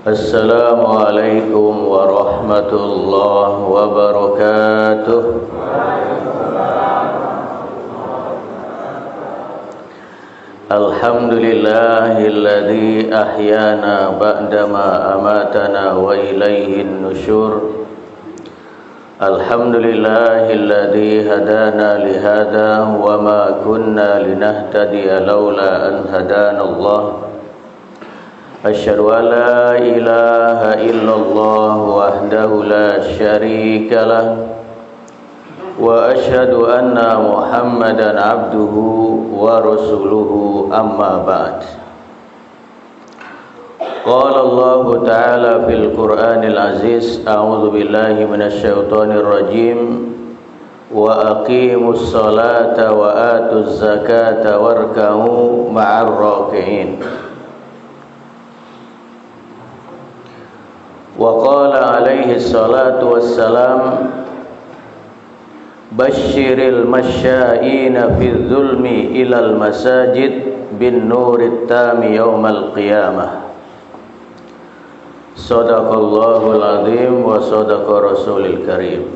Assalamualaikum warahmatullahi wabarakatuh. Alhamdulillahilladzi ahyana ba'dama amatana wa ilaihin nusyur. Alhamdulillahilladzi hadana lihada wa ma kunna linahtadiya laula an hadana Allah. Asyhadu an la ilaha illallah wahdahu la syarika lah wa asyhadu anna Muhammadan abduhu wa rasuluhu amma ba'd. Qala Allah ta'ala fil Qur'anil Aziz, a'udzu billahi minasy syaithanir rajim, wa aqimus salata wa atuz zakata warka'u ma'ar raki'in. Wa qala alaihi salatu wassalam, basyiril masya'ina fi dzulmi ilal masajid bin nurit tami yaumal qiyamah. Sadaqallahul azim wa sadaqa rasulil karim.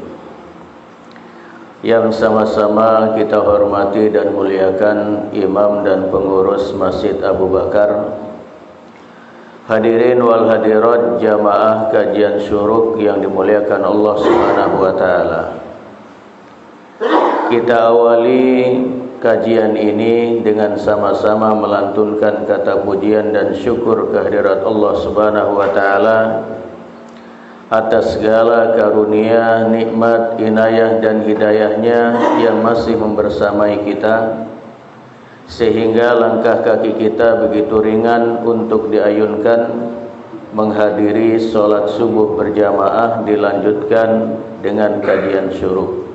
Yang sama-sama kita hormati dan muliakan imam dan pengurus Masjid Abu Bakar, hadirin wal hadirat jamaah kajian syuruk yang dimuliakan Allah Subhanahu wa taala. Kita awali kajian ini dengan sama-sama melantunkan kata pujian dan syukur kehadirat Allah Subhanahu wa taala atas segala karunia, nikmat, inayah dan hidayahnya yang masih membersamai kita, sehingga langkah kaki kita begitu ringan untuk diayunkan menghadiri sholat subuh berjamaah dilanjutkan dengan kajian syuruk.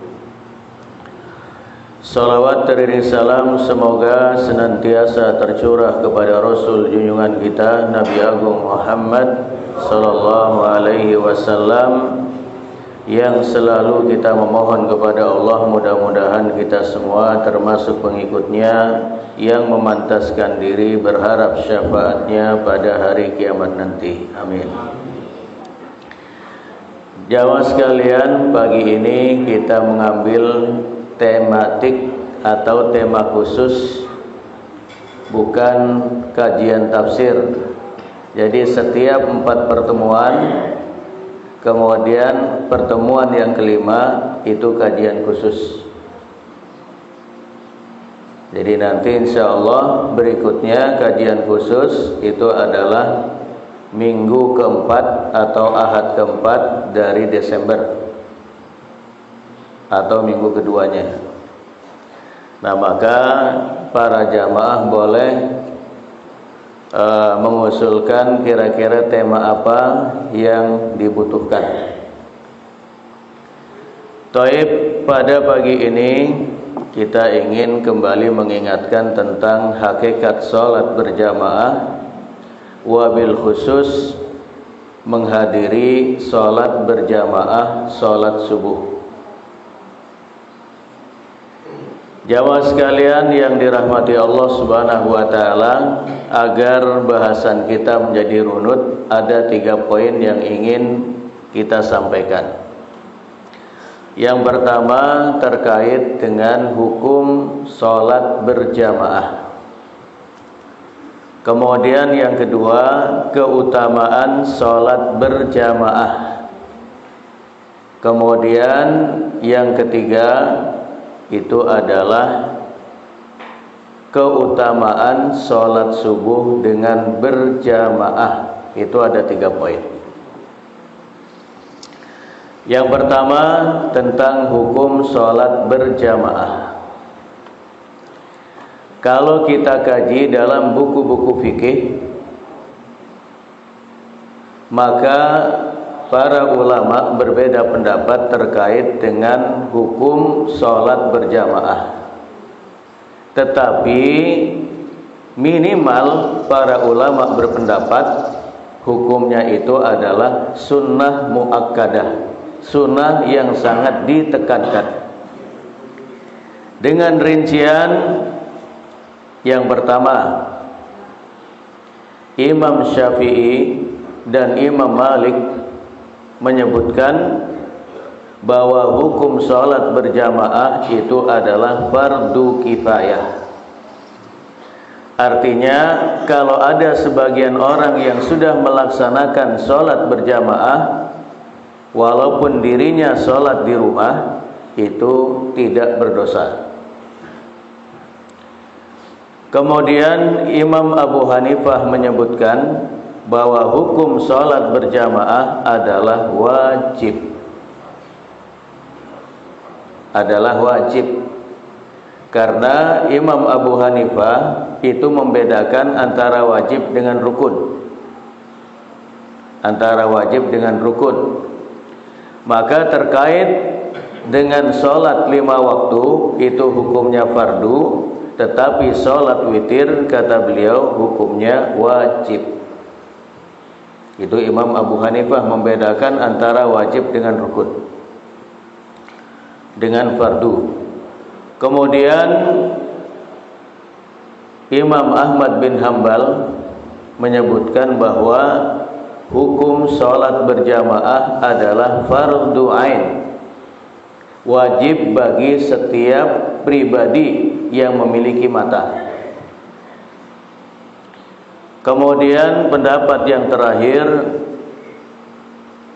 Salawat teriring salam semoga senantiasa tercurah kepada Rasul junjungan kita Nabi Agung Muhammad sallallahu alaihi wasallam, yang selalu kita memohon kepada Allah mudah-mudahan kita semua termasuk pengikutnya yang memantaskan diri berharap syafaatnya pada hari kiamat nanti. Amin. Jamaah sekalian, pagi ini kita mengambil tematik atau tema khusus, bukan kajian tafsir. Jadi setiap 4 pertemuan, kemudian pertemuan yang kelima itu kajian khusus. Jadi nanti insya Allah berikutnya kajian khusus itu adalah minggu keempat atau ahad keempat dari Desember atau minggu keduanya. Nah, maka para jamaah boleh mengusulkan kira-kira tema apa yang dibutuhkan. Taib, pada pagi ini kita ingin kembali mengingatkan tentang hakikat sholat berjamaah, wabil khusus menghadiri sholat berjamaah sholat subuh. Jamaah sekalian yang dirahmati Allah Subhanahu wa taala, agar bahasan kita menjadi runut, ada 3 poin yang ingin kita sampaikan. Yang pertama terkait dengan hukum sholat berjamaah. Kemudian yang kedua, keutamaan sholat berjamaah. Kemudian yang ketiga itu adalah keutamaan sholat subuh dengan berjamaah. Itu ada 3 poin. Yang pertama tentang hukum sholat berjamaah. Kalau kita kaji dalam buku-buku fikih, maka para ulama berbeda pendapat terkait dengan hukum sholat berjamaah. Tetapi minimal para ulama berpendapat hukumnya itu adalah sunnah muakkadah, sunnah yang sangat ditekankan. Dengan rincian yang pertama, Imam Syafi'i dan Imam Malik menyebutkan bahwa hukum sholat berjamaah itu adalah fardu kifayah. Artinya kalau ada sebagian orang yang sudah melaksanakan sholat berjamaah, walaupun dirinya sholat di rumah, itu tidak berdosa. Kemudian Imam Abu Hanifah menyebutkan bahwa hukum sholat berjamaah adalah wajib. Adalah wajib. Karena Imam Abu Hanifah itu membedakan antara wajib dengan rukun. Antara wajib dengan rukun. Maka terkait dengan sholat 5 waktu itu hukumnya fardu, tetapi sholat witir kata beliau hukumnya wajib. Itu Imam Abu Hanifah membedakan antara wajib dengan rukun, dengan fardu. Kemudian Imam Ahmad bin Hambal menyebutkan bahwa hukum sholat berjamaah adalah fardu ain, wajib bagi setiap pribadi yang memiliki mata. Kemudian pendapat yang terakhir,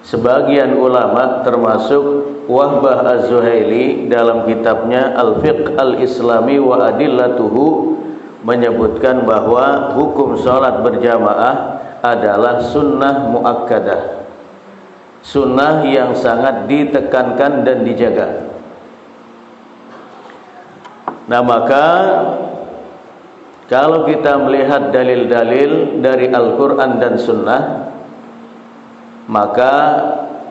sebagian ulama termasuk Wahbah Az-Zuhaili dalam kitabnya Al-Fiqh Al-Islami wa Adillatuhu menyebutkan bahwa hukum sholat berjamaah adalah sunnah muakkadah, sunnah yang sangat ditekankan dan dijaga. Nah, maka kalau kita melihat dalil-dalil dari Al-Quran dan Sunnah, maka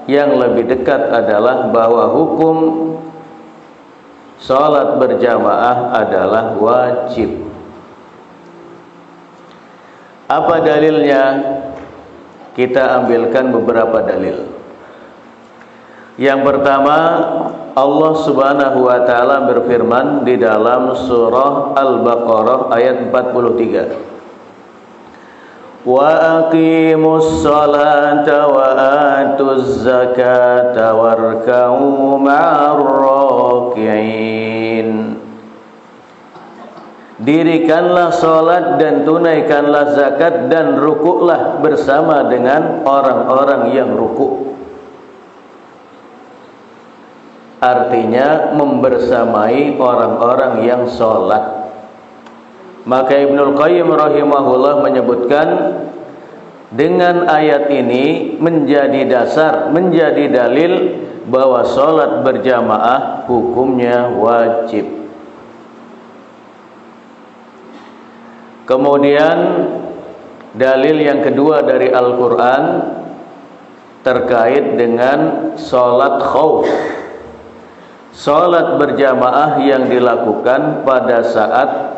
yang lebih dekat adalah bahwa hukum sholat berjamaah adalah wajib. Apa dalilnya? Kita ambilkan beberapa dalil. Yang pertama, Allah Subhanahu wa taala berfirman di dalam surah Al-Baqarah ayat 43. Wa aqimus salata wa atuz zakata warka'u ma'ar raki'in. Dirikanlah salat dan tunaikanlah zakat dan rukuklah bersama dengan orang-orang yang rukuk. Artinya membersamai orang-orang yang sholat. Maka Ibnul Qayyim rahimahullah menyebutkan dengan ayat ini menjadi dasar, menjadi dalil bahwa sholat berjamaah hukumnya wajib. Kemudian dalil yang kedua dari Al-Quran terkait dengan sholat khauf, sholat berjamaah yang dilakukan pada saat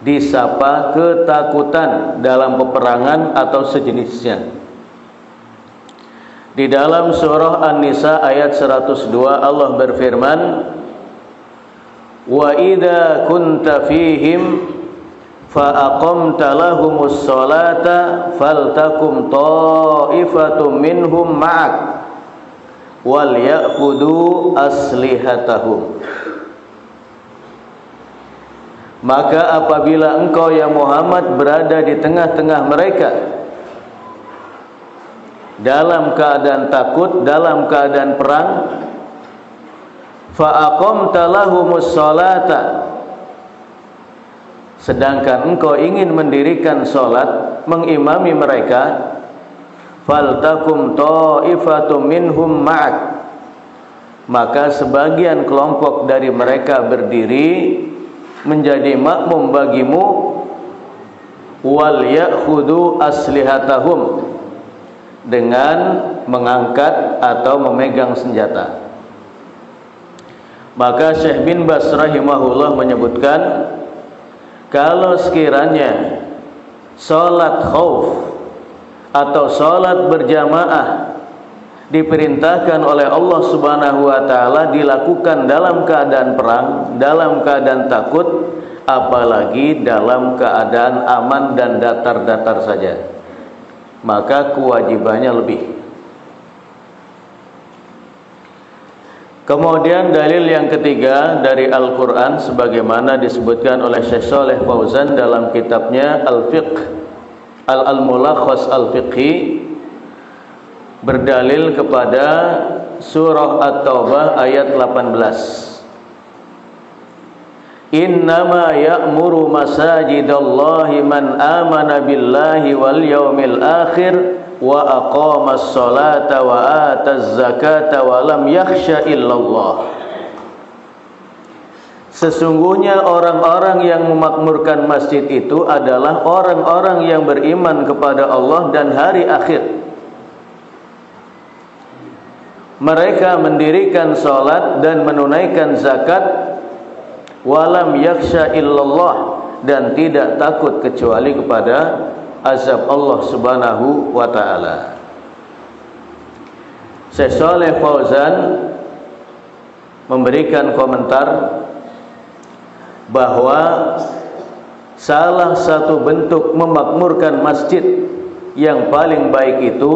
disapa ketakutan dalam peperangan atau sejenisnya. Di dalam surah An-Nisa ayat 102 Allah berfirman, wa idza kunta fihim fa aqamta lahumus salata faltakum ta'ifatum minhum ma'ak wal ya'khudhu aslihatahum. Maka apabila engkau ya Muhammad berada di tengah-tengah mereka dalam keadaan takut, dalam keadaan perang, fa aqamta lahumus salata, sedangkan engkau ingin mendirikan salat, mengimami mereka, faltakum ta'ifatum minhum ma'ak, maka sebagian kelompok dari mereka berdiri menjadi makmum bagimu, wal ya'khudhu aslihatahum, dengan mengangkat atau memegang senjata. Maka Syekh bin Baz rahimahullah menyebutkan, kalau sekiranya salat khauf atau salat berjamaah diperintahkan oleh Allah Subhanahu wa taala dilakukan dalam keadaan perang, dalam keadaan takut, apalagi dalam keadaan aman dan datar-datar saja. maka kewajibannya lebih. Kemudian dalil yang ketiga dari Al-Quran sebagaimana disebutkan oleh Syekh Shalih Fauzan dalam kitabnya Al-Fiqh Al-Mulakhas Al-Fiqhi, berdalil kepada surah At-Taubah ayat 18. Innama ya'muru masajidallahi man amana billahi wal yawmil akhir wa aqamas salata wa ataz zakata wa lam yakhsha illallah. Sesungguhnya orang-orang yang memakmurkan masjid itu adalah orang-orang yang beriman kepada Allah dan hari akhir. Mereka mendirikan salat dan menunaikan zakat, walam yakhsha illallah, dan tidak takut kecuali kepada azab Allah Subhanahu wa taala. Syekh Shalih Fauzan memberikan komentar bahwa salah satu bentuk memakmurkan masjid yang paling baik itu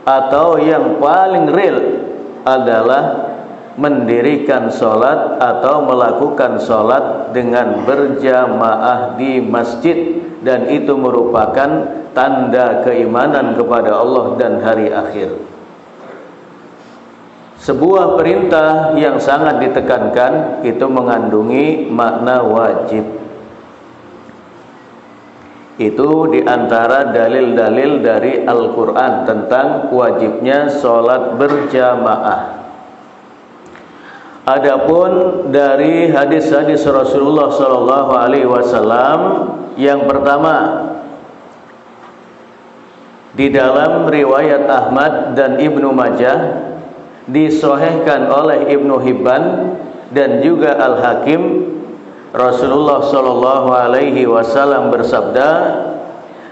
atau yang paling real adalah mendirikan sholat atau melakukan sholat dengan berjamaah di masjid, dan itu merupakan tanda keimanan kepada Allah dan hari akhir. Sebuah perintah yang sangat ditekankan itu mengandungi makna wajib. Itu diantara dalil-dalil dari Al-Quran tentang wajibnya sholat berjamaah. Adapun dari hadis-hadis Rasulullah SAW, yang pertama di dalam riwayat Ahmad dan Ibnu Majah, disahihkan oleh Ibnu Hibban dan juga Al-Hakim, Rasulullah SAW bersabda,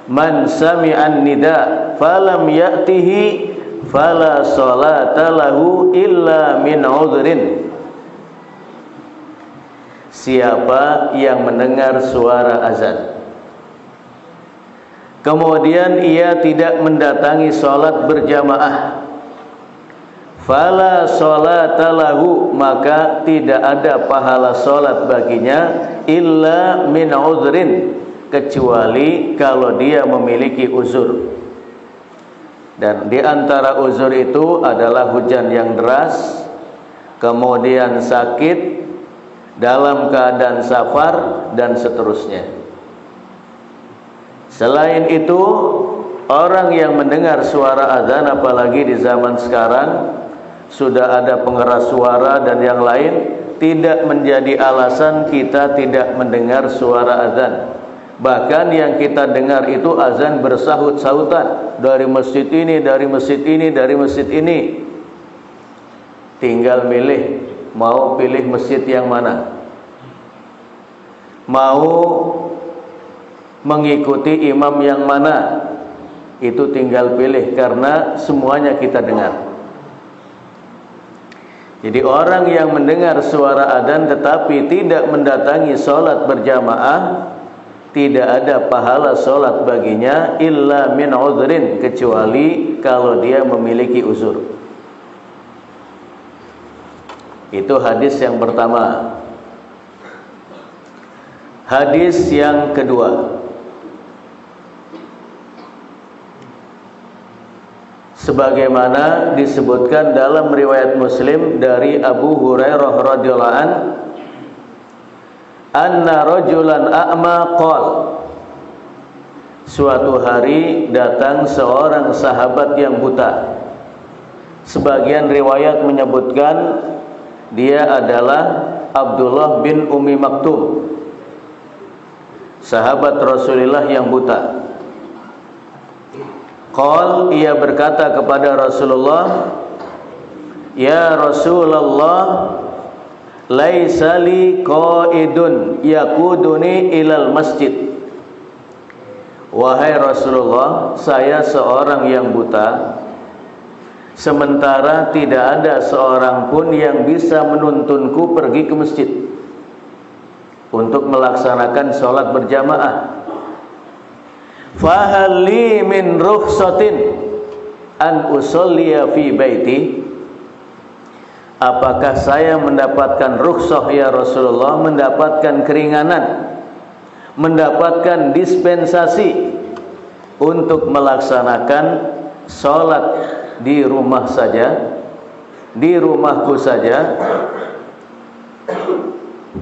"Man sami'an nida falam ya'tihi fala salata lahu illa min udhrin." Siapa yang mendengar suara azan kemudian ia tidak mendatangi salat berjamaah, fala salata lahu, maka tidak ada pahala salat baginya illa min udhrin, kecuali kalau dia memiliki uzur. Dan di antara uzur itu adalah hujan yang deras, kemudian sakit, dalam keadaan safar, dan seterusnya. Selain itu, orang yang mendengar suara azan, apalagi di zaman sekarang sudah ada pengeras suara dan yang lain, tidak menjadi alasan kita tidak mendengar suara azan. Bahkan yang kita dengar itu azan bersahut-sahutan, dari masjid ini, dari masjid ini, dari masjid ini. Tinggal milih mau pilih masjid yang mana, mau mengikuti imam yang mana, itu tinggal pilih, karena semuanya kita dengar. Jadi orang yang mendengar suara adzan tetapi tidak mendatangi sholat berjamaah, tidak ada pahala sholat baginya illa min udhrin, kecuali kalau dia memiliki uzur. Itu hadis yang pertama. Hadis yang kedua, sebagaimana disebutkan dalam riwayat Muslim dari Abu Hurairah radhiyallahu an, anna rajulan a'ma qol, suatu hari datang seorang sahabat yang buta. Sebagian riwayat menyebutkan dia adalah Abdullah bin Ummi Maktum, sahabat Rasulullah yang buta. Qal, ia berkata kepada Rasulullah, "Ya Rasulullah, laisa li qaidun yaquduni ilal masjid." Wahai Rasulullah, saya seorang yang buta, sementara tidak ada seorang pun yang bisa menuntunku pergi ke masjid untuk melaksanakan sholat berjamaah. Fahal li min rukhsatin an usolliya fi baiti? Apakah saya mendapatkan rukhsah ya Rasulullah, mendapatkan keringanan, mendapatkan dispensasi untuk melaksanakan sholat di rumah saja, di rumahku saja?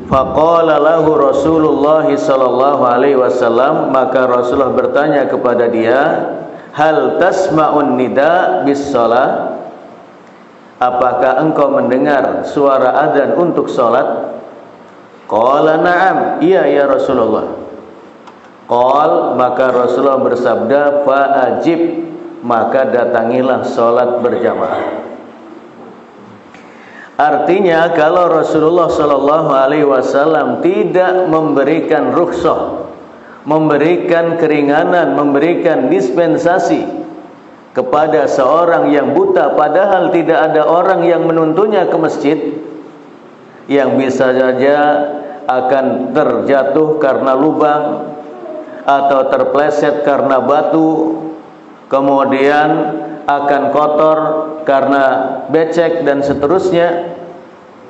Faqala lahu Rasulullah sallallahu alaihi wasallam, maka Rasulullah bertanya kepada dia, hal tasma'un nida bis shalah? Apakah engkau mendengar suara adzan untuk salat? Qala na'am, iya ya Rasulullah. Qal, maka Rasulullah bersabda, fa ajib, maka datangilah salat berjamaah. Artinya kalau Rasulullah sallallahu alaihi wasallam tidak memberikan rukhsah, memberikan keringanan, memberikan dispensasi kepada seorang yang buta, padahal tidak ada orang yang menuntunnya ke masjid, yang bisa saja akan terjatuh karena lubang atau terpleset karena batu, kemudian akan kotor karena becek dan seterusnya,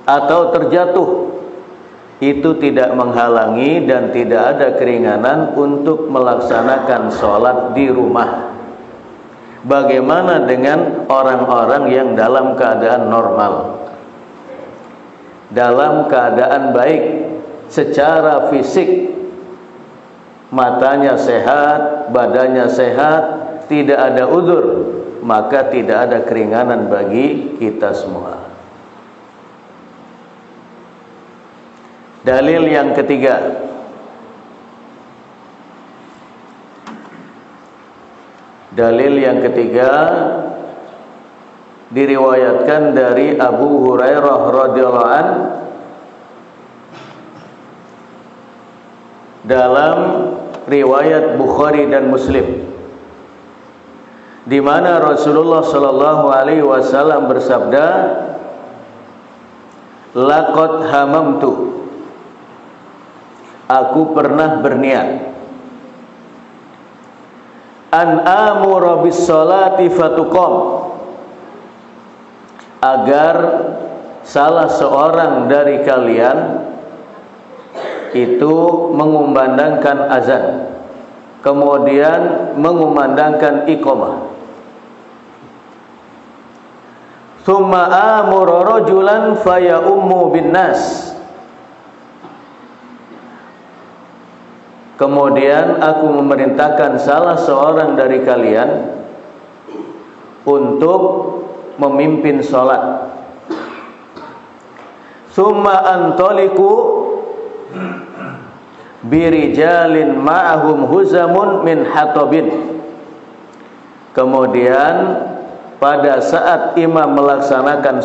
atau terjatuh, itu tidak menghalangi dan tidak ada keringanan untuk melaksanakan sholat di rumah. Bagaimana dengan orang-orang yang dalam keadaan normal, dalam keadaan baik secara fisik, matanya sehat, badannya sehat, tidak ada udzur, maka tidak ada keringanan bagi kita semua. Dalil yang ketiga, diriwayatkan dari Abu Hurairah radhiyallahu an dalam riwayat Bukhari dan Muslim, di mana Rasulullah sallallahu alaihi wasallam bersabda, laqad hamamtu, aku pernah berniat, an amura bis salati fatuqam, agar salah seorang dari kalian itu mengumandangkan azan, kemudian mengumandangkan iqamah. Tsumma amura rajulan faya ummu bin nas, kemudian aku memerintahkan salah seorang dari kalian untuk memimpin sholat. Summa antoliku birijalin ma'ahum huzamun min hatabin, kemudian pada saat imam melaksanakan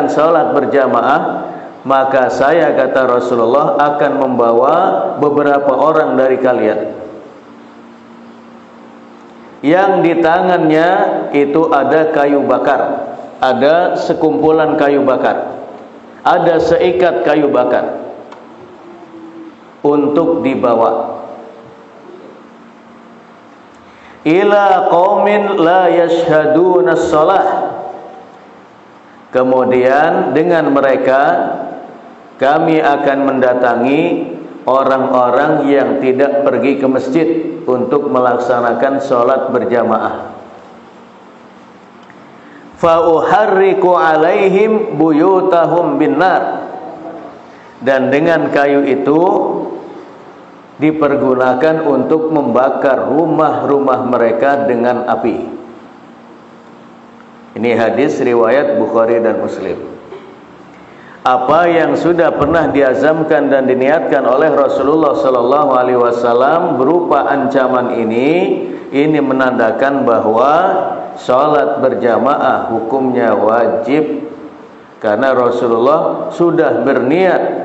sholat berjamaah, maka saya, kata Rasulullah, akan membawa beberapa orang dari kalian yang di tangannya itu ada kayu bakar, ada sekumpulan kayu bakar, ada seikat kayu bakar untuk dibawa ila qaumin la yashhaduna shalah. Kemudian dengan mereka kami akan mendatangi orang-orang yang tidak pergi ke masjid untuk melaksanakan sholat berjamaah. Fa uharriku alaihim buyutahum binnar, dan dengan kayu itu dipergunakan untuk membakar rumah-rumah mereka dengan api. Ini hadis riwayat Bukhari dan Muslim. Apa yang sudah pernah diazamkan dan diniatkan oleh Rasulullah sallallahu alaihi wasallam berupa ancaman ini menandakan bahwa salat berjamaah hukumnya wajib, karena Rasulullah sudah berniat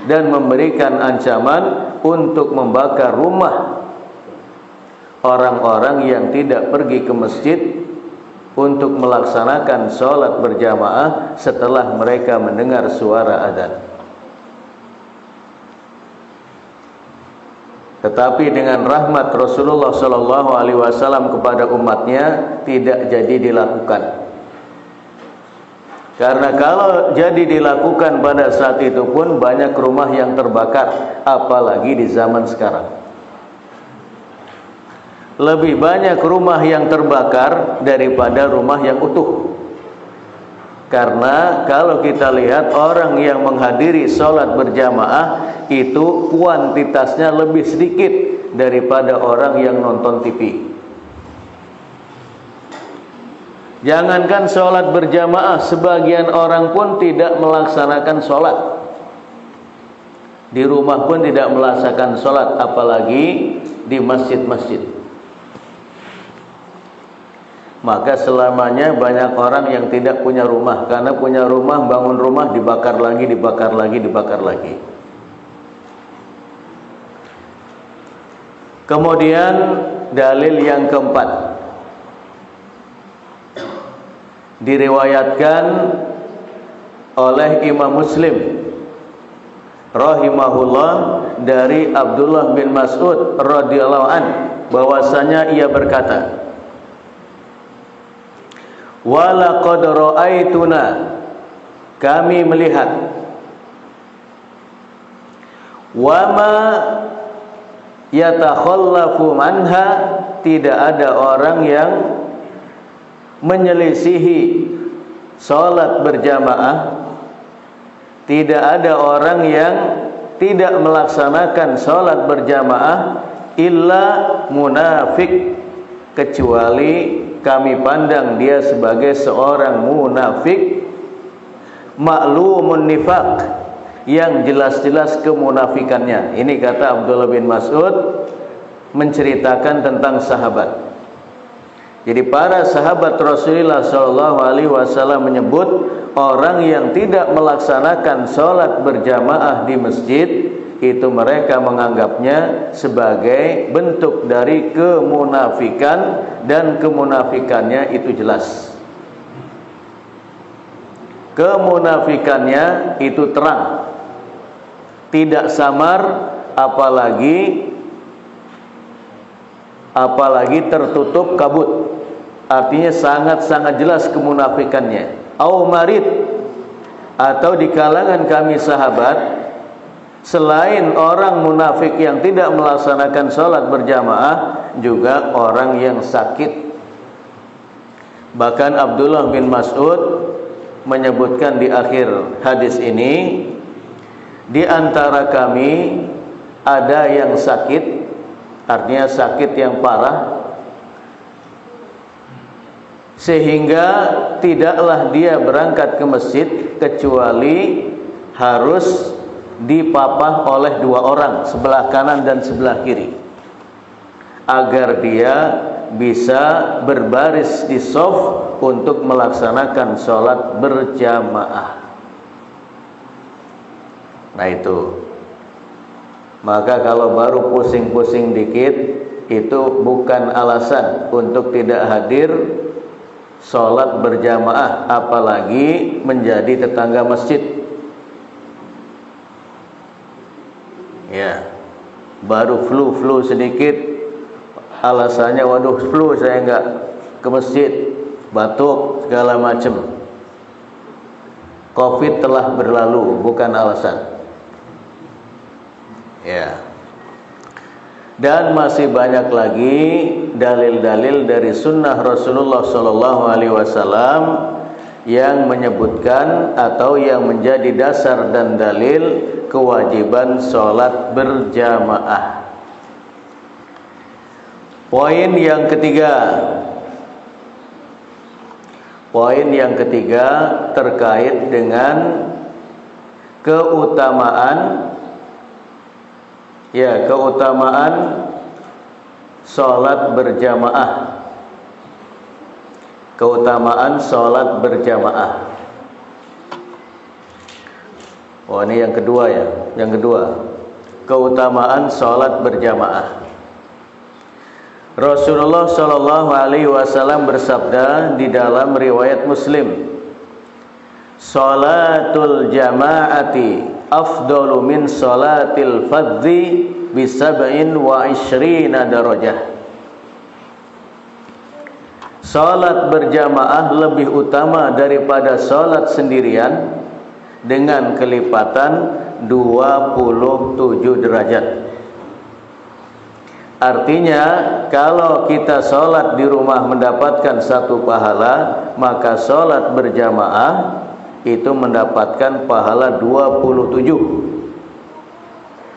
dan memberikan ancaman untuk membakar rumah orang-orang yang tidak pergi ke masjid untuk melaksanakan sholat berjamaah setelah mereka mendengar suara adzan. Tetapi dengan rahmat Rasulullah Shallallahu Alaihi Wasallam kepada umatnya tidak jadi dilakukan. Karena kalau jadi dilakukan pada saat itu pun banyak rumah yang terbakar, apalagi di zaman sekarang. Lebih banyak rumah yang terbakar daripada rumah yang utuh. Karena kalau kita lihat orang yang menghadiri sholat berjamaah itu kuantitasnya lebih sedikit daripada orang yang nonton TV. Jangankan sholat berjamaah, sebagian orang pun tidak melaksanakan sholat. Di rumah pun tidak melaksanakan sholat, apalagi di masjid-masjid. Maka selamanya banyak orang yang tidak punya rumah. Karena punya rumah, bangun rumah, dibakar lagi, dibakar lagi, dibakar lagi. Kemudian dalil yang keempat, diriwayatkan oleh Imam Muslim rahimahullah dari Abdullah bin Mas'ud radhiyallahu an, bahwasanya ia berkata, wa laqad ra'aituna, kami melihat, wa ma yatakhallafu anha, tidak ada orang yang menyelisihi salat berjamaah, tidak ada orang yang tidak melaksanakan salat berjamaah illa munafik, kecuali kami pandang dia sebagai seorang munafik ma'lumun nifaq, yang jelas-jelas kemunafikannya. Ini kata Abdullah bin Mas'ud menceritakan tentang sahabat. Jadi para sahabat Rasulullah SAW menyebut orang yang tidak melaksanakan sholat berjamaah di masjid, itu mereka menganggapnya sebagai bentuk dari kemunafikan, dan kemunafikannya itu jelas. Kemunafikannya itu terang, tidak samar, apalagi tertutup kabut. Artinya sangat-sangat jelas kemunafikannya. Au marid, atau di kalangan kami sahabat, selain orang munafik yang tidak melaksanakan sholat berjamaah, juga orang yang sakit. Bahkan Abdullah bin Mas'ud menyebutkan di akhir hadis ini, di antara kami ada yang sakit, artinya sakit yang parah, sehingga tidaklah dia berangkat ke masjid kecuali harus dipapah oleh dua orang, sebelah kanan dan sebelah kiri, agar dia bisa berbaris di shaf untuk melaksanakan sholat berjamaah. Nah itu, maka kalau baru pusing-pusing dikit, itu bukan alasan untuk tidak hadir sholat berjamaah, apalagi menjadi tetangga masjid. Ya, baru flu sedikit, alasannya waduh flu saya enggak ke masjid, batuk segala macam. Covid telah berlalu, bukan alasan. Ya. Dan masih banyak lagi dalil-dalil dari sunnah Rasulullah SAW yang menyebutkan atau yang menjadi dasar dan dalil kewajiban sholat berjamaah. Poin yang ketiga terkait dengan keutamaan sholat berjamaah. Keutamaan sholat berjamaah. Oh, ini yang kedua ya. Yang kedua, keutamaan sholat berjamaah. Rasulullah SAW bersabda di dalam riwayat Muslim, "Sholatul jama'ati afdalu min sholatil fadzi ب27 darajah. Salat berjamaah lebih utama daripada salat sendirian dengan kelipatan 27 derajat. Artinya kalau kita salat di rumah mendapatkan satu pahala, maka salat berjamaah itu mendapatkan pahala 27.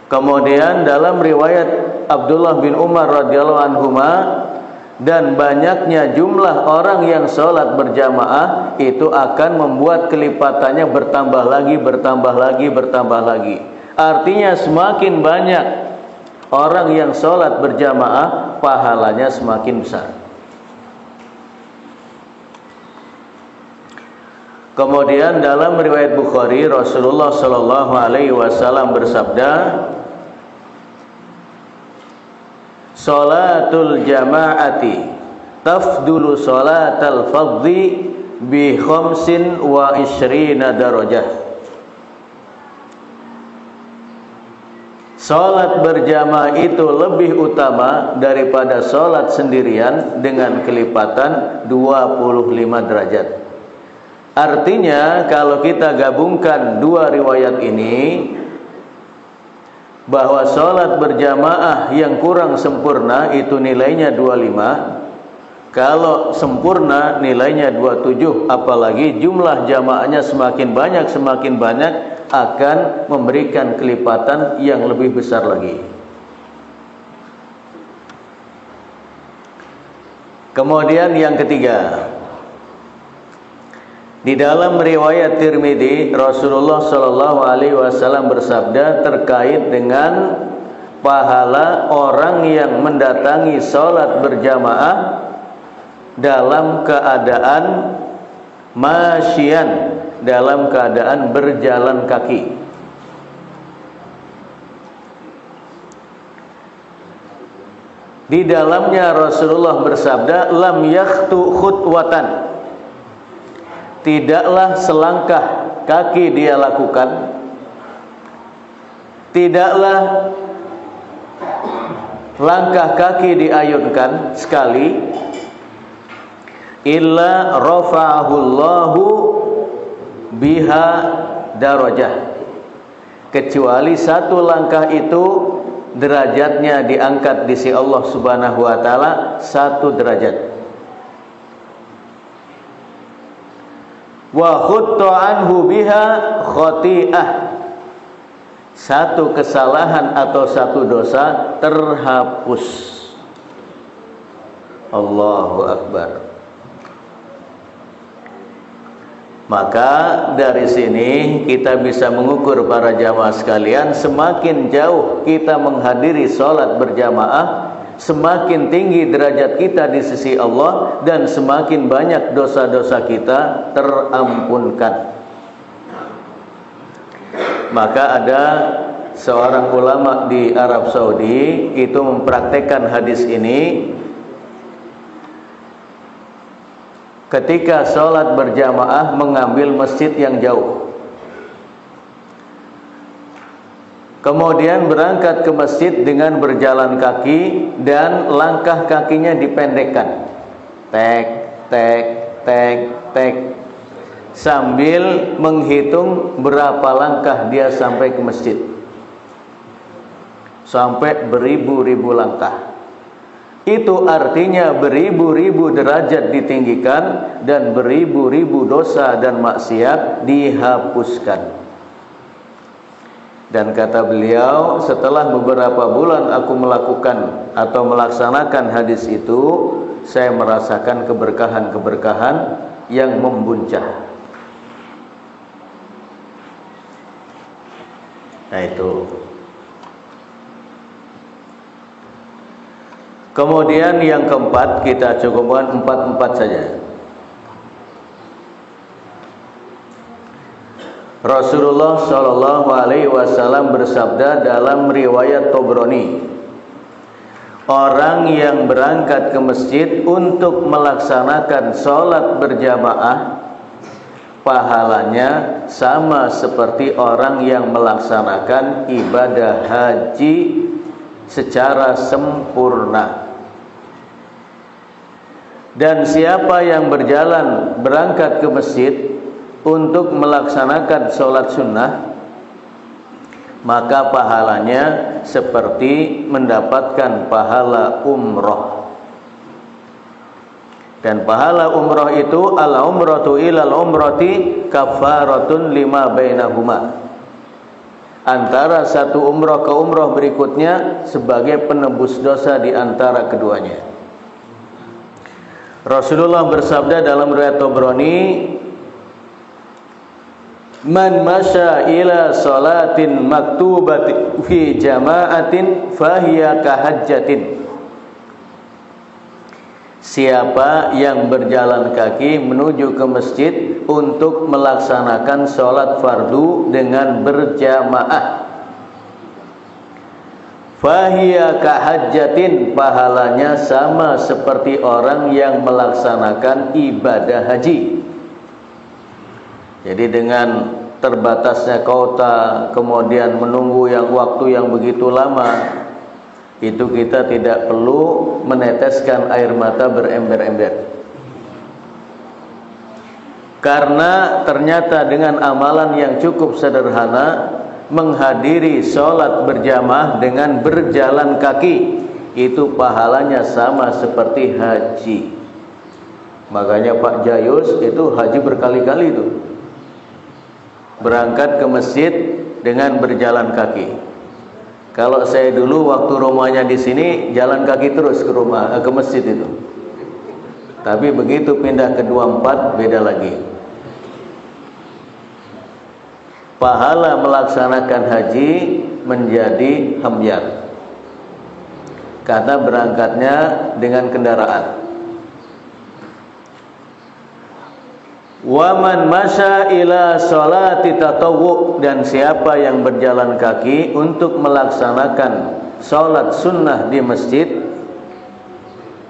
Kemudian dalam riwayat Abdullah bin Umar radhiyallahu anhuma, dan banyaknya jumlah orang yang sholat berjamaah itu akan membuat kelipatannya bertambah lagi, bertambah lagi, bertambah lagi. Artinya semakin banyak orang yang sholat berjamaah, pahalanya semakin besar. Kemudian dalam riwayat Bukhari, Rasulullah Shallallahu Alaihi Wasallam bersabda, Salatul jama'ati tafdulu salatal fadhi bi 25 darajah. Salat berjamaah itu lebih utama daripada salat sendirian dengan kelipatan 25 derajat. Artinya kalau kita gabungkan dua riwayat ini, bahwa sholat berjamaah yang kurang sempurna itu nilainya 25, kalau sempurna nilainya 27, apalagi jumlah jamaahnya semakin banyak akan memberikan kelipatan yang lebih besar lagi. Kemudian yang ketiga, di dalam riwayat Tirmidzi, Rasulullah Shallallahu Alaihi Wasallam bersabda terkait dengan pahala orang yang mendatangi sholat berjamaah dalam keadaan masyian, dalam keadaan berjalan kaki. Di dalamnya Rasulullah bersabda, lam yakhtu khutwatan, tidaklah selangkah kaki dia lakukan, tidaklah langkah kaki diayunkan sekali, illa rafa'ahullahu biha darajah, kecuali satu langkah itu derajatnya diangkat di sisi Allah Subhanahu wa taala 1 derajat. Wa khutta anhu biha khati'ah, satu kesalahan atau satu dosa terhapus. Allahu Akbar. Maka dari sini kita bisa mengukur para jamaah sekalian, semakin jauh kita menghadiri sholat berjamaah, semakin tinggi derajat kita di sisi Allah dan semakin banyak dosa-dosa kita terampunkan. Maka ada seorang ulama di Arab Saudi itu mempraktekkan hadis ini. Ketika sholat berjamaah mengambil masjid yang jauh, kemudian berangkat ke masjid dengan berjalan kaki dan langkah kakinya dipendekkan, tek tek tek tek, sambil menghitung berapa langkah dia sampai ke masjid, sampai beribu-ribu langkah. Itu artinya beribu-ribu derajat ditinggikan dan beribu-ribu dosa dan maksiat dihapuskan. Dan kata beliau, setelah beberapa bulan aku melakukan atau melaksanakan hadis itu, saya merasakan keberkahan-keberkahan yang membuncah. Nah itu. Kemudian yang keempat, kita cukupkan 4 saja. Rasulullah Shallallahu Alaihi Wasallam bersabda dalam riwayat Tobroni, orang yang berangkat ke masjid untuk melaksanakan sholat berjamaah, pahalanya sama seperti orang yang melaksanakan ibadah haji secara sempurna. Dan siapa yang berangkat ke masjid untuk melaksanakan sholat sunnah, maka pahalanya seperti mendapatkan pahala umroh. Dan pahala umroh itu al-umratu ilal umrati kafaratun lima bainahuma. Antara satu umroh ke umroh berikutnya sebagai penebus dosa di antara keduanya. Rasulullah bersabda dalam riwayat Tabrani, man masya ila salatin maktubatin fi jama'atin fahiya kahajjatin. Siapa yang berjalan kaki menuju ke masjid untuk melaksanakan sholat fardu dengan berjamaah, fahiya kahajjatin, pahalanya sama seperti orang yang melaksanakan ibadah haji. Jadi dengan terbatasnya kota, kemudian menunggu waktu yang begitu lama, itu kita tidak perlu meneteskan air mata berember-ember. Karena ternyata dengan amalan yang cukup sederhana, menghadiri sholat berjamaah dengan berjalan kaki, itu pahalanya sama seperti haji. Makanya Pak Jayus itu haji berkali-kali itu, berangkat ke masjid dengan berjalan kaki. Kalau saya dulu waktu rumahnya di sini jalan kaki terus ke masjid itu. Tapi begitu pindah ke 24 beda lagi. Pahala melaksanakan haji menjadi hamyar karena berangkatnya dengan kendaraan. Waman masya ila sholati tatawwu, dan siapa yang berjalan kaki untuk melaksanakan sholat sunnah di masjid,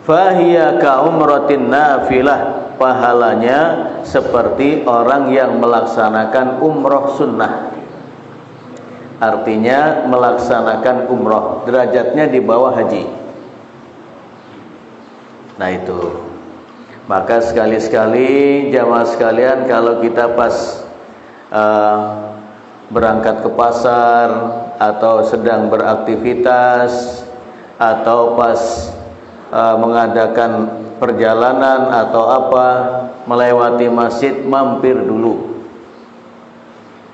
fahiya ka umratin nafilah, pahalanya seperti orang yang melaksanakan umroh sunnah. Artinya melaksanakan umroh, derajatnya di bawah haji. Nah itu. Maka sekali-sekali jamaah sekalian, kalau kita pas berangkat ke pasar atau sedang beraktivitas atau pas mengadakan perjalanan atau apa, melewati masjid, mampir dulu.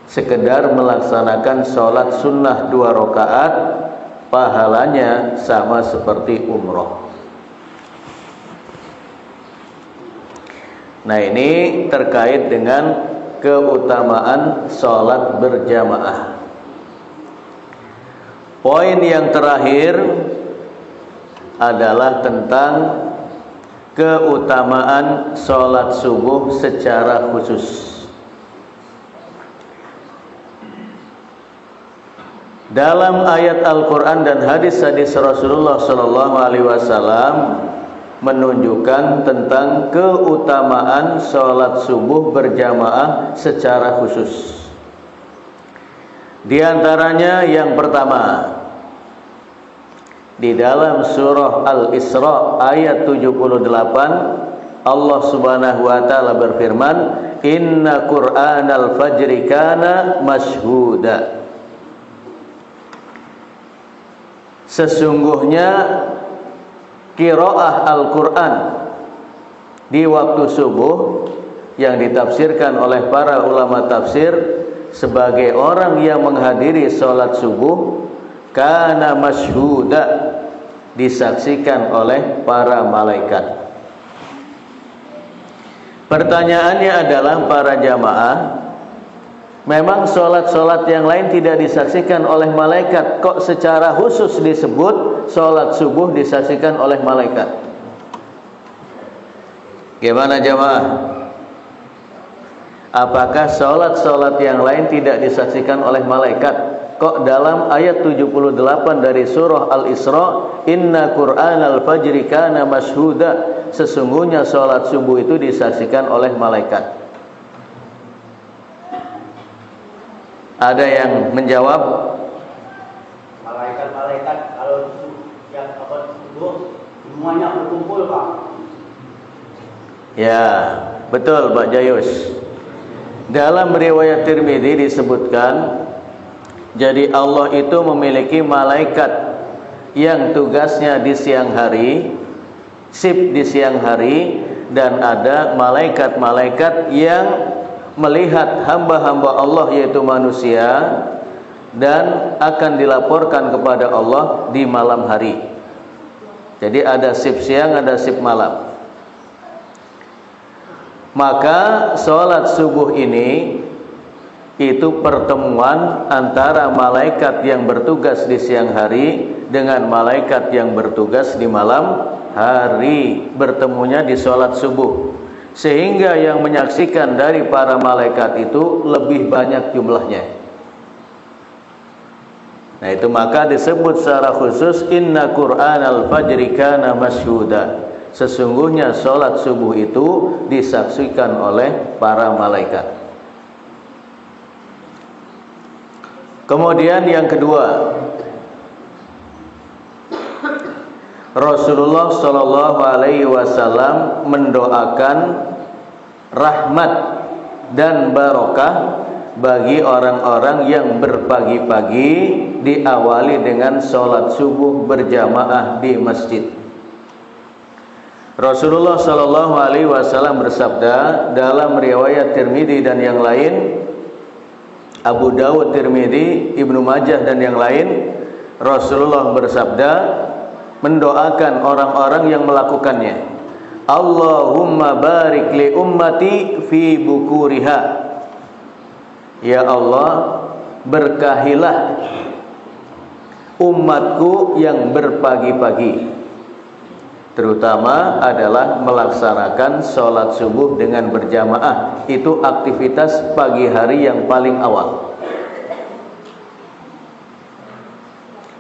Sekedar melaksanakan sholat sunnah 2 rakaat, pahalanya sama seperti umroh. Nah ini terkait dengan keutamaan sholat berjamaah. Poin yang terakhir adalah tentang keutamaan sholat subuh secara khusus. Dalam ayat Al-Quran dan hadis-hadis Rasulullah SAW menunjukkan tentang keutamaan sholat subuh berjamaah secara khusus. Di antaranya yang pertama, di dalam surah Al-Isra ayat 78, Allah Subhanahu wa taala berfirman, "Inna Qur'anal fajri kana mashhuda." Sesungguhnya qiraah Al-Quran di waktu subuh yang ditafsirkan oleh para ulama tafsir sebagai orang yang menghadiri sholat subuh, kana masyhuda, disaksikan oleh para malaikat. Pertanyaannya adalah, para jamaah, memang sholat-sholat yang lain tidak disaksikan oleh malaikat, kok secara khusus disebut sholat subuh disaksikan oleh malaikat? Gimana jamaah? Apakah sholat-sholat yang lain tidak disaksikan oleh malaikat? Kok dalam ayat 78 dari surah Al-Isra, "Inna Qur'anal fajri kana mashhuda," sesungguhnya sholat subuh itu disaksikan oleh malaikat? Ada yang menjawab? Malaikat-malaikat kalau semuanya berkumpul, Pak. Ya, betul Pak Jayus. Dalam riwayat Tirmidzi disebutkan, jadi Allah itu memiliki malaikat yang tugasnya di siang hari, shift di siang hari, dan ada malaikat-malaikat yang melihat hamba-hamba Allah yaitu manusia dan akan dilaporkan kepada Allah di malam hari. Jadi ada shift siang, ada shift malam. Maka sholat subuh ini itu pertemuan antara malaikat yang bertugas di siang hari dengan malaikat yang bertugas di malam hari, bertemunya di sholat subuh, sehingga yang menyaksikan dari para malaikat itu lebih banyak jumlahnya. Nah itu maka disebut secara khusus inna Qur'anal fajri kana masyhuda. Sesungguhnya sholat subuh itu disaksikan oleh para malaikat. Kemudian yang kedua, Rasulullah Shallallahu Alaihi Wasallam mendoakan rahmat dan barokah bagi orang-orang yang berpagi-pagi diawali dengan sholat subuh berjamaah di masjid. Rasulullah Shallallahu Alaihi Wasallam bersabda dalam riwayat Tirmidzi dan yang lain, Abu Dawud, Tirmidzi, Ibnu Majah dan yang lain, Rasulullah bersabda mendoakan orang-orang yang melakukannya. Allahumma barik li ummati fi bukuriha. Ya Allah, berkahilah umatku yang berpagi-pagi, terutama adalah melaksanakan sholat subuh dengan berjamaah. Itu aktivitas pagi hari yang paling awal.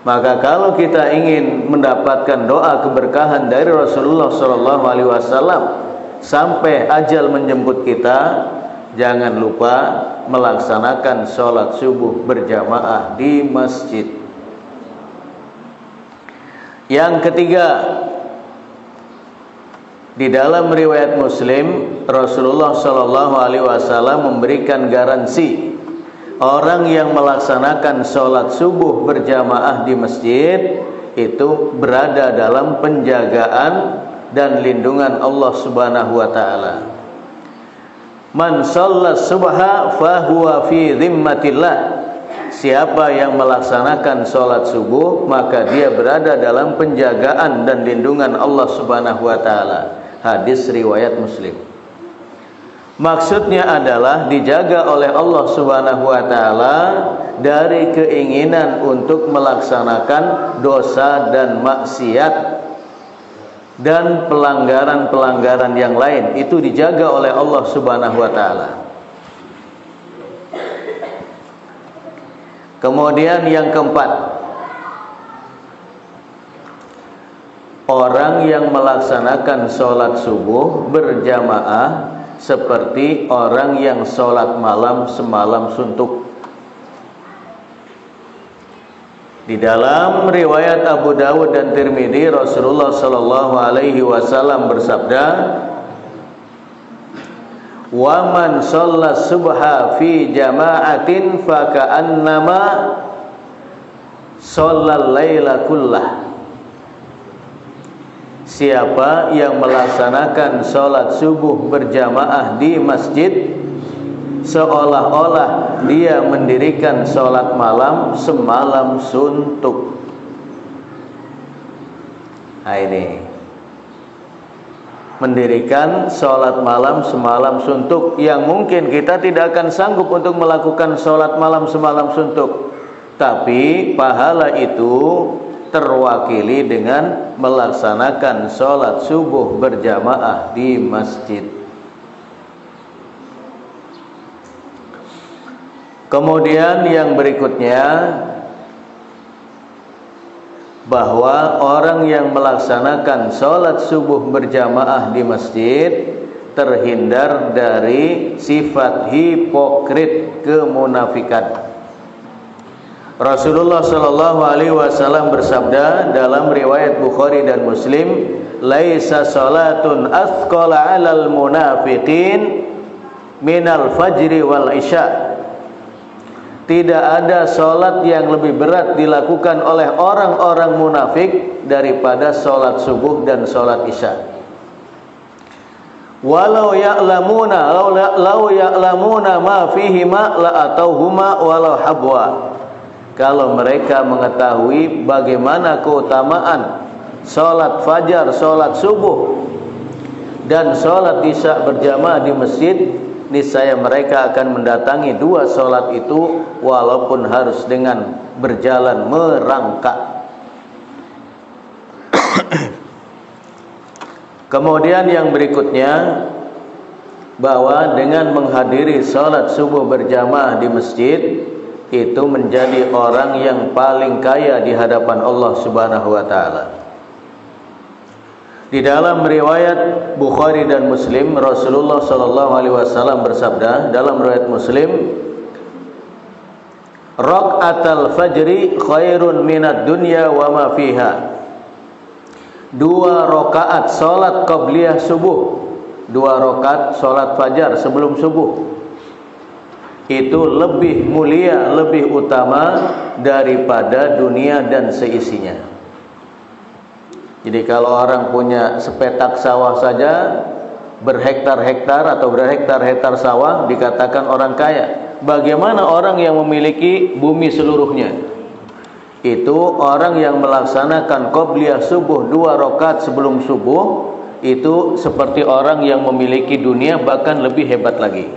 Maka kalau kita ingin mendapatkan doa keberkahan dari Rasulullah SAW sampai ajal menjemput kita, jangan lupa melaksanakan sholat subuh berjamaah di masjid. Yang ketiga, di dalam riwayat Muslim, Rasulullah SAW memberikan garansi orang yang melaksanakan sholat subuh berjamaah di masjid itu berada dalam penjagaan dan lindungan Allah Subhanahu wa taala. Man shallas subha fahuwa fi dhimmatillah. Siapa yang melaksanakan sholat subuh, maka dia berada dalam penjagaan dan lindungan Allah Subhanahu wa taala. Hadis riwayat Muslim. Maksudnya adalah dijaga oleh Allah Subhanahu wa taala dari keinginan untuk melaksanakan dosa dan maksiat dan pelanggaran-pelanggaran yang lain. Itu dijaga oleh Allah Subhanahu wa taala. Kemudian yang keempat, orang yang melaksanakan sholat subuh berjamaah seperti orang yang sholat malam semalam suntuk. Di dalam riwayat Abu Dawud dan Tirmidzi, Rasulullah Shallallahu Alaihi Wasallam bersabda, "Wa man shalla subha fi jama'atin fa ka'annama shallal laila kullah." Siapa yang melaksanakan sholat subuh berjamaah di masjid, seolah-olah dia mendirikan sholat malam semalam suntuk. Nah ini, mendirikan sholat malam semalam suntuk, yang mungkin kita tidak akan sanggup untuk melakukan sholat malam semalam suntuk, tapi pahala itu terwakili dengan melaksanakan sholat subuh berjamaah di masjid. Kemudian yang berikutnya, bahwa orang yang melaksanakan sholat subuh berjamaah di masjid terhindar dari sifat hipokrit, kemunafikan. Rasulullah Shallallahu Alaihi Wasallam bersabda dalam riwayat Bukhari dan Muslim, laisa salatun athqala 'alal munafiqin minal fajri wal isya. Tidak ada salat yang lebih berat dilakukan oleh orang-orang munafik daripada salat subuh dan salat isya. Walau ya'lamuna ma fihima la atauhuma walau habwa. Kalau mereka mengetahui bagaimana keutamaan salat fajar, salat subuh dan salat isya berjamaah di masjid, niscaya mereka akan mendatangi dua salat itu walaupun harus dengan berjalan merangkak. Kemudian yang berikutnya, bahwa dengan menghadiri salat subuh berjamaah di masjid itu menjadi orang yang paling kaya di hadapan Allah Subhanahu wa taala. Di dalam riwayat Bukhari dan Muslim, Rasulullah sallallahu alaihi wasallam bersabda dalam riwayat Muslim, "Raka'atul fajri khairun minad dunya wa ma fiha." Dua rakaat salat qabliyah subuh, dua rakaat salat fajar sebelum subuh itu lebih mulia, lebih utama daripada dunia dan seisinya. Jadi kalau orang punya sepetak sawah saja, berhektar-hektar atau berhektar-hektar sawah, dikatakan orang kaya. Bagaimana orang yang memiliki bumi seluruhnya? Itu orang yang melaksanakan qobliyah subuh dua rakaat sebelum subuh, itu seperti orang yang memiliki dunia, bahkan lebih hebat lagi.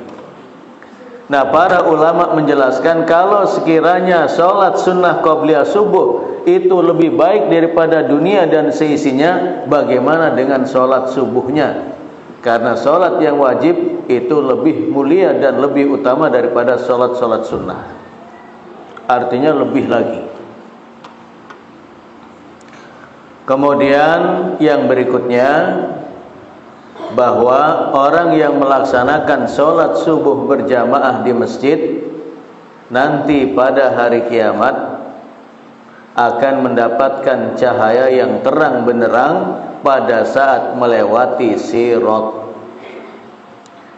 Nah, para ulama menjelaskan kalau sekiranya sholat sunnah qobliyah subuh itu lebih baik daripada dunia dan seisinya, bagaimana dengan sholat subuhnya? Karena sholat yang wajib itu lebih mulia dan lebih utama daripada sholat-sholat sunnah. Artinya lebih lagi. Kemudian yang berikutnya, bahwa orang yang melaksanakan sholat subuh berjamaah di masjid nanti pada hari kiamat akan mendapatkan cahaya yang terang benderang pada saat melewati sirat,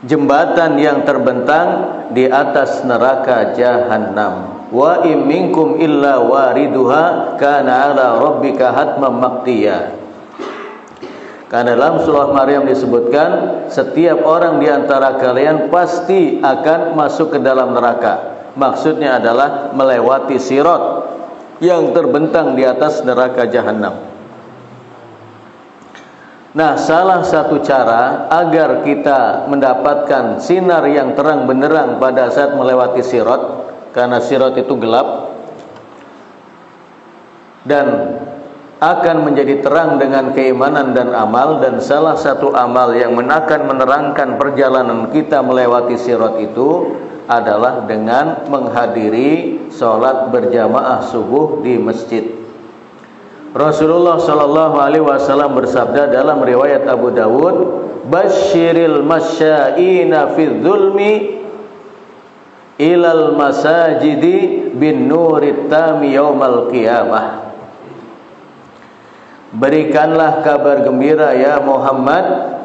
jembatan yang terbentang di atas neraka jahanam. Wa in minkum illa wariduha kana ala rabbika hatman maqdiya. Karena dalam surah Maryam disebutkan setiap orang di antara kalian pasti akan masuk ke dalam neraka. Maksudnya adalah melewati sirat yang terbentang di atas neraka jahanam. Nah, salah satu cara agar kita mendapatkan sinar yang terang benderang pada saat melewati sirat, karena sirat itu gelap dan akan menjadi terang dengan keimanan dan amal, dan salah satu amal yang akan menerangkan perjalanan kita melewati sirat itu adalah dengan menghadiri sholat berjamaah subuh di masjid. Rasulullah sallallahu alaihi wasallam bersabda dalam riwayat Abu Dawud, "Basyiril masyaina fi dzulmi ilal masajidi bin nurit tami yaumal qiyamah." Berikanlah kabar gembira ya Muhammad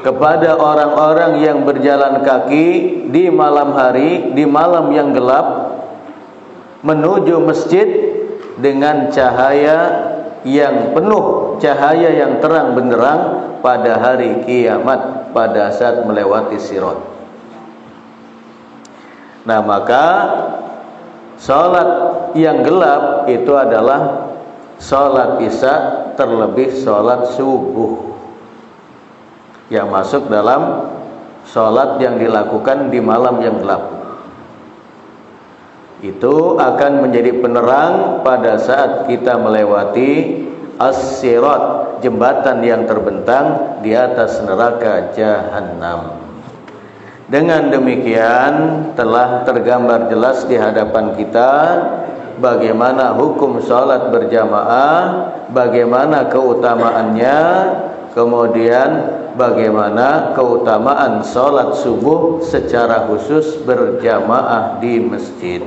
kepada orang-orang yang berjalan kaki di malam hari, di malam yang gelap, menuju masjid dengan cahaya yang penuh, cahaya yang terang benderang pada hari kiamat, pada saat melewati sirat. Nah, maka salat yang gelap itu adalah salat isya, terlebih salat subuh yang masuk dalam salat yang dilakukan di malam yang gelap. Itu akan menjadi penerang pada saat kita melewati as-sirat, jembatan yang terbentang di atas neraka jahanam. Dengan demikian telah tergambar jelas di hadapan kita bagaimana hukum sholat berjamaah, bagaimana keutamaannya, kemudian bagaimana keutamaan sholat subuh secara khusus berjamaah di masjid.